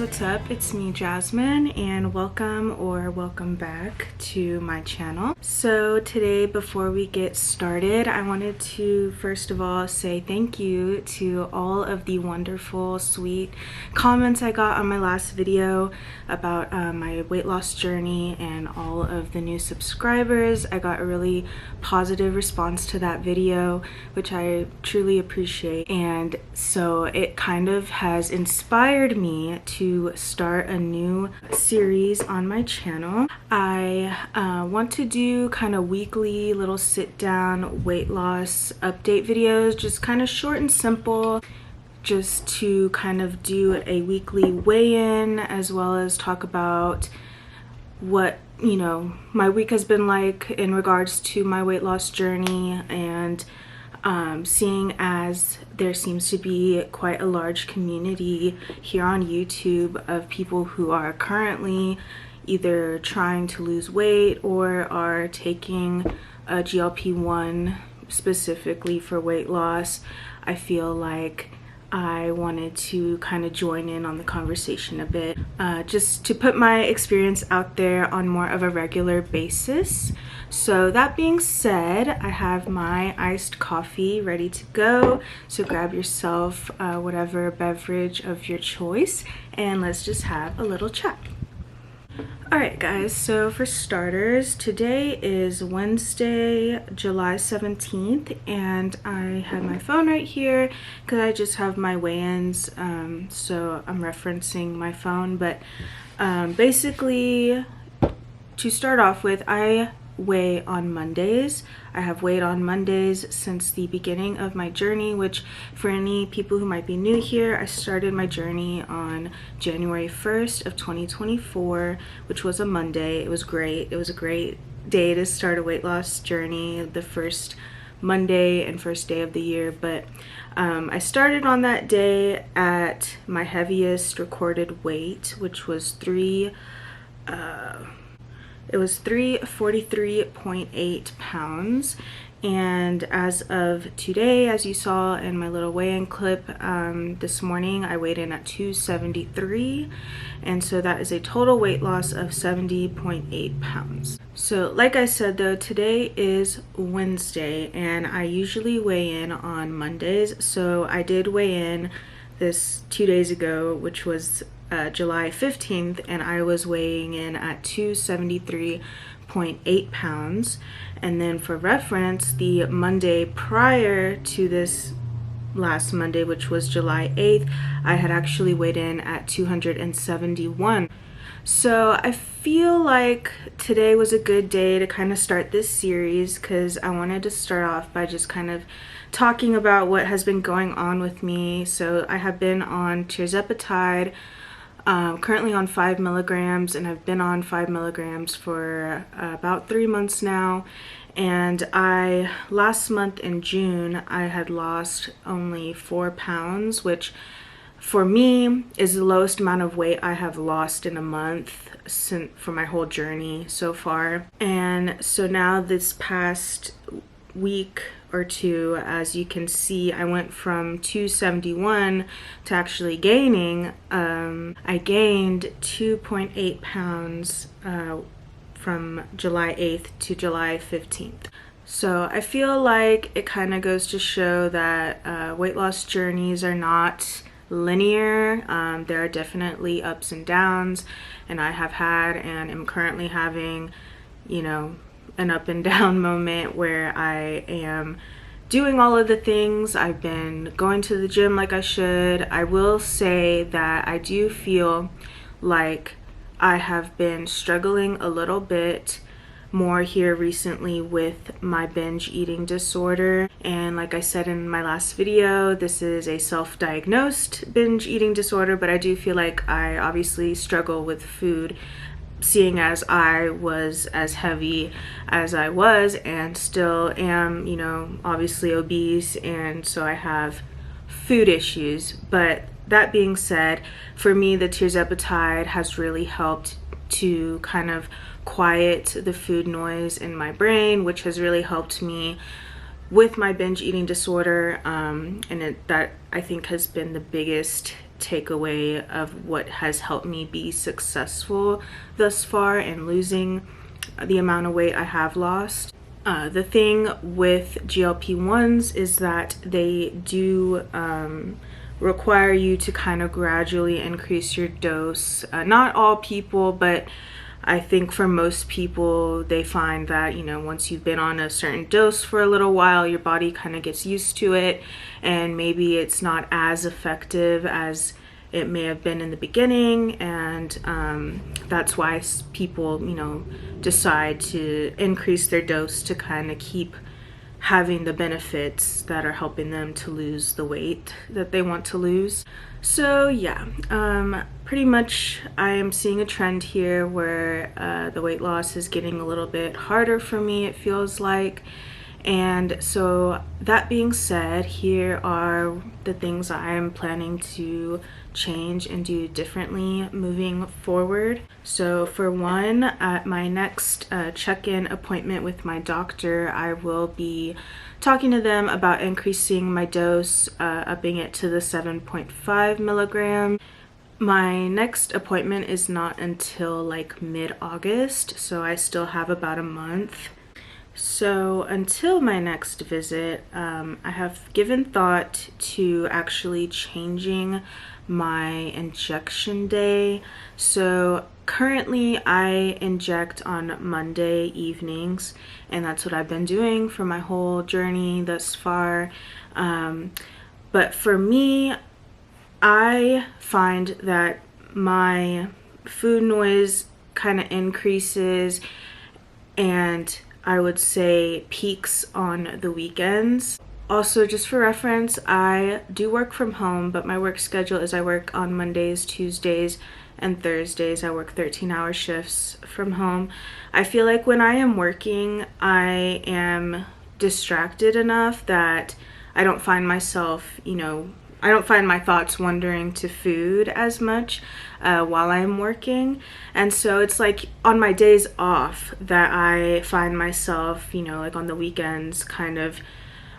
what's up? It's me, Jasmine, and welcome back to my channel. So today, before we get started, I wanted to first of all say thank you to all of the wonderful, sweet comments I got on my last video about my weight loss journey and all of the new subscribers. I got a really positive response to that video, which I truly appreciate, and so it kind of has inspired me to start a new series on my channel. I want to do kind of weekly little sit down weight loss update videos, just kind of short and simple, just to kind of do a weekly weigh-in, as well as talk about what my week has been like in regards to my weight loss journey. And seeing as there seems to be quite a large community here on YouTube of people who are currently either trying to lose weight or are taking a GLP-1 specifically for weight loss, I feel like I wanted to kind of join in on the conversation a bit, just to put my experience out there on more of a regular basis. So that being said, I have my iced coffee ready to go. So grab yourself whatever beverage of your choice and let's just have a little chat. Alright guys, so for starters, today is Wednesday, July 17th, and I have my phone right here because I just have my weigh-ins, so I'm referencing my phone. But basically, to start off with, I weigh on Mondays. I have weighed on Mondays since the beginning of my journey, which for any people who might be new here, I started my journey on January 1st of 2024, which was a Monday. It was great. It was a great day to start a weight loss journey, the first Monday and first day of the year. But I started on that day at my heaviest recorded weight, which was 343.8 pounds. And as of today, as you saw in my little weigh-in clip this morning, I weighed in at 273, and so that is a total weight loss of 70.8 pounds. So like I said though, today is Wednesday and I usually weigh in on Mondays, so I did weigh in this 2 days ago, which was July 15th, and I was weighing in at 273.8 pounds. And then for reference, the Monday prior to this last Monday, which was July 8th, I had actually weighed in at 271. So I feel like today was a good day to kind of start this series, because I wanted to start off by just kind of talking about what has been going on with me. So I have been on tirzepatide, currently on 5 milligrams, and I've been on 5 milligrams for about 3 months now. And last month in June, I had lost only 4 pounds, which for me is the lowest amount of weight I have lost in a month for my whole journey so far. And so now this past week or two, as you can see, I went from 271 to actually gaining. I gained 2.8 pounds from July 8th to July 15th. So I feel like it kind of goes to show that weight loss journeys are not linear. There are definitely ups and downs, and I have had and am currently having, an up and down moment where I am doing all of the things. I've been going to the gym like I should. I will say that I do feel like I have been struggling a little bit more here recently with my binge eating disorder. And like I said in my last video, this is a self-diagnosed binge eating disorder, but I do feel like I obviously struggle with food, seeing as I was as heavy as I was and still am, obviously obese, and so I have food issues. But that being said, for me, the tirzepatide has really helped to kind of quiet the food noise in my brain, which has really helped me with my binge eating disorder, and that I think has been the biggest takeaway of what has helped me be successful thus far in losing the amount of weight I have lost. The thing with GLP-1s is that they do require you to kind of gradually increase your dose. Not all people, but I think for most people, they find that, you know, once you've been on a certain dose for a little while, your body kind of gets used to it, and maybe it's not as effective as it may have been in the beginning, and that's why people, you know, decide to increase their dose to kind of keep having the benefits that are helping them to lose the weight that they want to lose. So yeah, pretty much I am seeing a trend here where the weight loss is getting a little bit harder for me, it feels like. And so that being said, here are the things I am planning to change and do differently moving forward. So for one, at my next check-in appointment with my doctor, I will be talking to them about increasing my dose, upping it to the 7.5 milligram. My next appointment is not until like mid-August, so I still have about a month. So until my next visit, I have given thought to actually changing my injection day. So currently I inject on Monday evenings, and that's what I've been doing for my whole journey thus far. But for me, I find that my food noise kind of increases, and I would say peaks on the weekends. Also, just for reference, I do work from home, but my work schedule is I work on Mondays, Tuesdays, and Thursdays. I work 13-hour shifts from home. I feel like when I am working, I am distracted enough that I don't find myself, you know, I don't find my thoughts wandering to food as much while I'm working. And so it's like on my days off that I find myself, you know, like on the weekends, kind of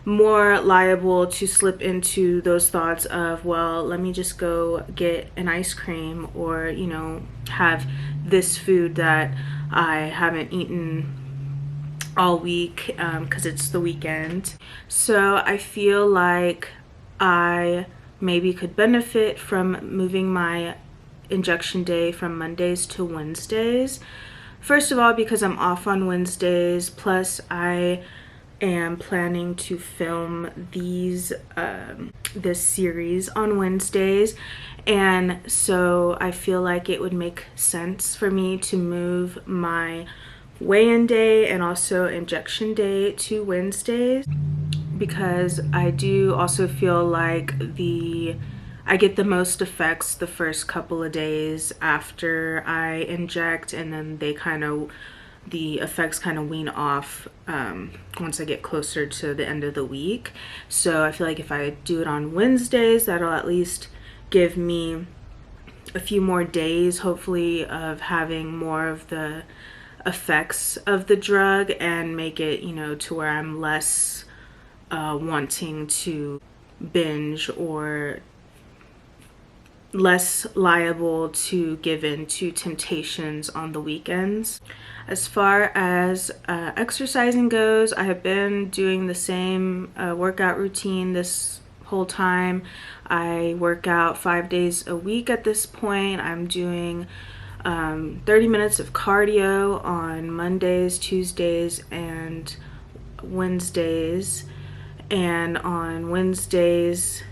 more liable to slip into those thoughts of, well, let me just go get an ice cream, or, you know, have this food that I haven't eaten all week because it's the weekend. So I feel like I maybe could benefit from moving my injection day from Mondays to Wednesdays. First of all, because I'm off on Wednesdays, plus I am planning to film this series on Wednesdays, and so I feel like it would make sense for me to move my weigh-in day and also injection day to Wednesdays, because I do also feel like I get the most effects the first couple of days after I inject, and then the effects kind of wean off once I get closer to the end of the week. So I feel like if I do it on Wednesdays, that'll at least give me a few more days, hopefully, of having more of the effects of the drug, and make it, you know, to where I'm less wanting to binge, or less liable to give in to temptations on the weekends. As far as exercising goes, I have been doing the same workout routine this whole time. I work out 5 days a week at this point. I'm doing 30 minutes of cardio on Mondays, Tuesdays, and Wednesdays. And on Wednesdays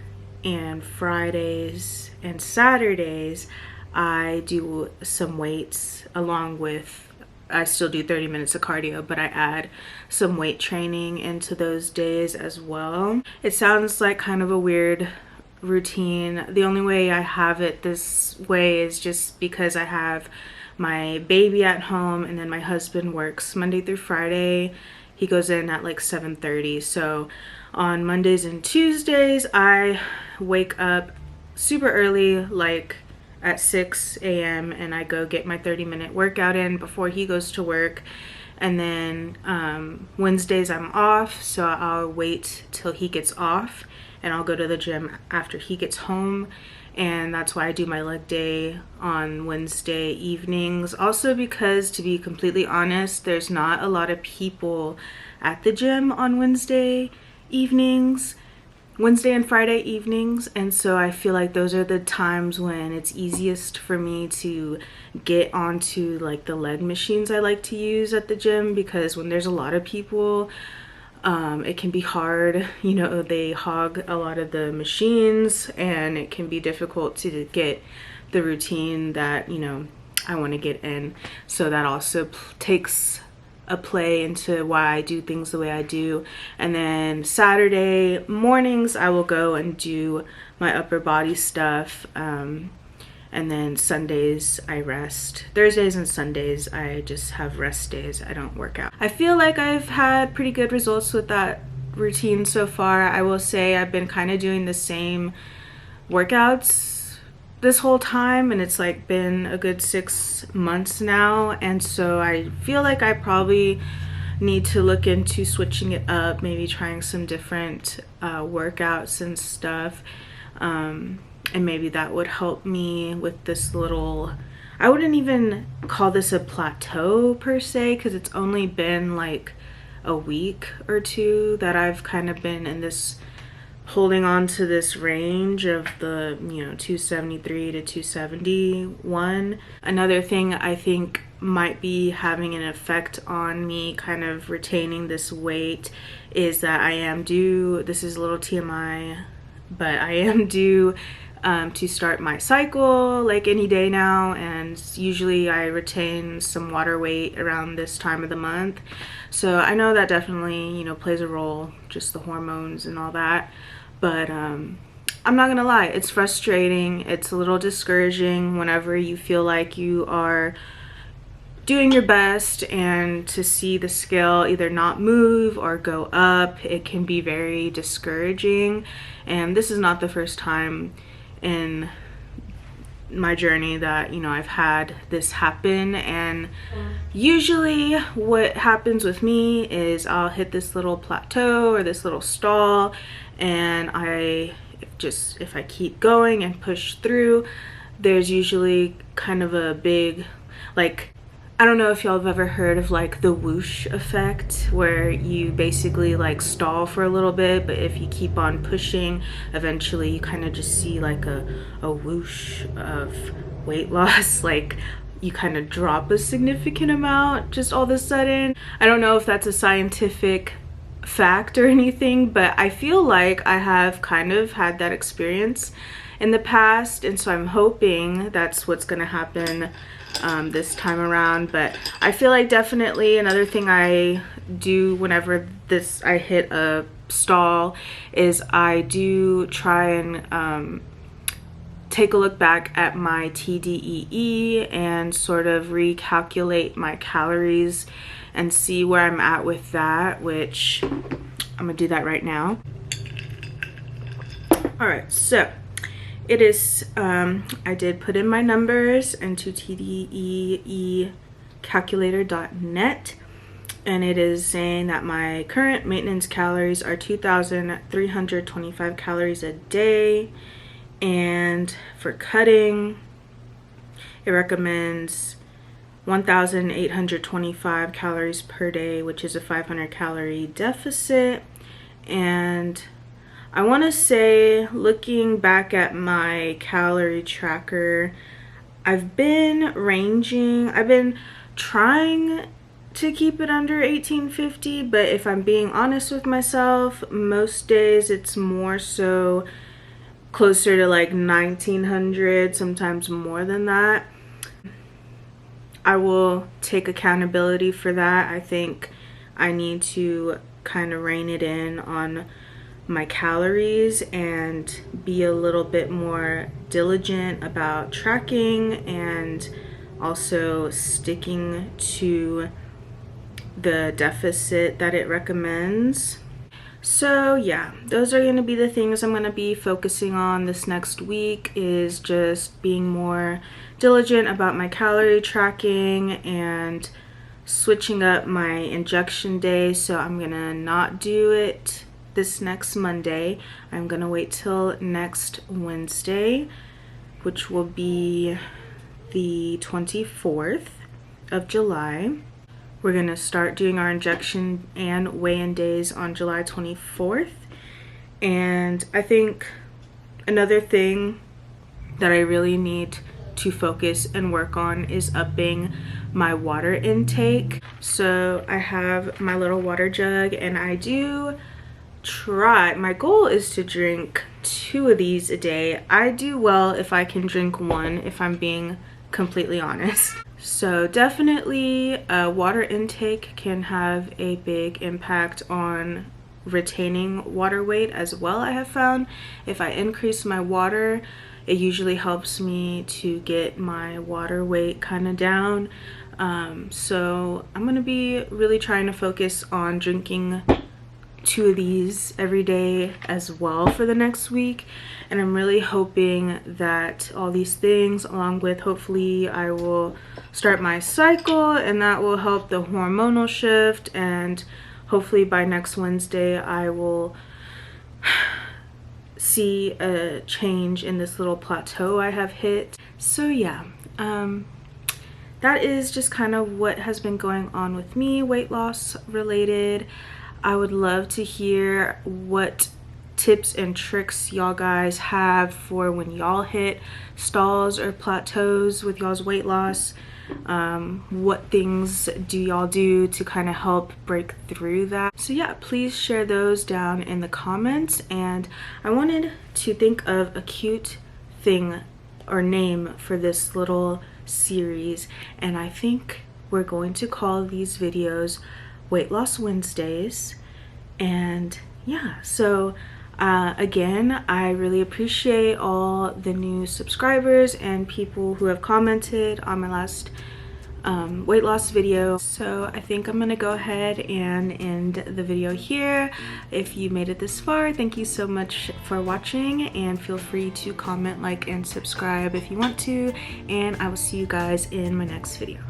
and Fridays and Saturdays, I do some weights, along with, I still do 30 minutes of cardio, but I add some weight training into those days as well. It sounds like kind of a weird routine. The only way I have it this way is just because I have my baby at home, and then my husband works Monday through Friday. He goes in at like 7:30. So on Mondays and Tuesdays, I wake up super early, like at 6 a.m., and I go get my 30-minute workout in before he goes to work. And then Wednesdays I'm off, so I'll wait till he gets off, and I'll go to the gym after he gets home. and that's why I do my leg day on Wednesday evenings. Also because, to be completely honest, there's not a lot of people at the gym on Wednesday and Friday evenings, and so I feel like those are the times when it's easiest for me to get onto like the leg machines I like to use at the gym, because when there's a lot of people, it can be hard. You know, they hog a lot of the machines and it can be difficult to get the routine that, you know, I want to get in. So that also takes a play into why I do things the way I do. And then Saturday mornings I will go and do my upper body stuff, and then Sundays I rest. Thursdays and Sundays I just have rest days. I don't work out. I feel like I've had pretty good results with that routine so far. I will say I've been kind of doing the same workouts this whole time, and it's like been a good 6 months now, and so I feel like I probably need to look into switching it up, maybe trying some different workouts and stuff, and maybe that would help me with this little, I wouldn't even call this a plateau per se, because it's only been like a week or two that I've kind of been in this, holding on to this range of the, you know, 273 to 271. Another thing I think might be having an effect on me kind of retaining this weight is that I am due, this is a little TMI, but I am due to start my cycle like any day now, and usually I retain some water weight around this time of the month. So I know that definitely, you know, plays a role, just the hormones and all that. But I'm not gonna lie, it's frustrating. It's a little discouraging whenever you feel like you are doing your best and to see the scale either not move or go up. It can be very discouraging, and this is not the first time in my journey that, you know, I've had this happen. And usually what happens with me is I'll hit this little plateau or this little stall, and if I keep going and push through, there's usually kind of a big, like, I don't know if y'all have ever heard of like the whoosh effect, where you basically like stall for a little bit, but if you keep on pushing, eventually you kind of just see like a whoosh of weight loss. Like you kind of drop a significant amount just all of a sudden. I don't know if that's a scientific fact or anything, but I feel like I have kind of had that experience in the past, and so I'm hoping that's what's gonna happen this time around. But I feel like definitely another thing I do whenever I hit a stall is I do try and take a look back at my TDEE and sort of recalculate my calories and see where I'm at with that, which I'm gonna do that right now. All right, so it is, I did put in my numbers into tdeecalculator.net, and it is saying that my current maintenance calories are 2,325 calories a day, and for cutting, it recommends 1,825 calories per day, which is a 500 calorie deficit. And I want to say, looking back at my calorie tracker, I've been trying to keep it under 1850, but if I'm being honest with myself, most days it's more so closer to like 1900, sometimes more than that. I will take accountability for that. I think I need to kind of rein it in on my calories and be a little bit more diligent about tracking and also sticking to the deficit that it recommends. So yeah, those are going to be the things I'm going to be focusing on this next week, is just being more diligent about my calorie tracking and switching up my injection day. So I'm going to not do it this next Monday. I'm going to wait till next Wednesday which will be the 24th of July. We're gonna start doing our injection and weigh-in days on July 24th. And I think another thing that I really need to focus and work on is upping my water intake. So I have my little water jug, and I do try, my goal is to drink 2 of these a day. I do well if I can drink 1, if I'm being completely honest. So definitely water intake can have a big impact on retaining water weight as well. I have found if I increase my water, it usually helps me to get my water weight kind of down. So I'm gonna be really trying to focus on drinking 2 of these every day as well for the next week. And I'm really hoping that all these things, along with hopefully I will start my cycle, and that will help the hormonal shift, and hopefully by next Wednesday I will see a change in this little plateau I have hit. So yeah, that is just kind of what has been going on with me, weight loss related. I would love to hear what tips and tricks y'all guys have for when y'all hit stalls or plateaus with y'all's weight loss. What things do y'all do to kind of help break through that? So yeah, please share those down in the comments. And I wanted to think of a cute thing or name for this little series, and I think we're going to call these videos Weight Loss Wednesdays. And yeah, so again, I really appreciate all the new subscribers and people who have commented on my last weight loss video. So I think I'm gonna go ahead and end the video here. If you made it this far, thank you so much for watching, and feel free to comment, like, and subscribe if you want to, and I will see you guys in my next video.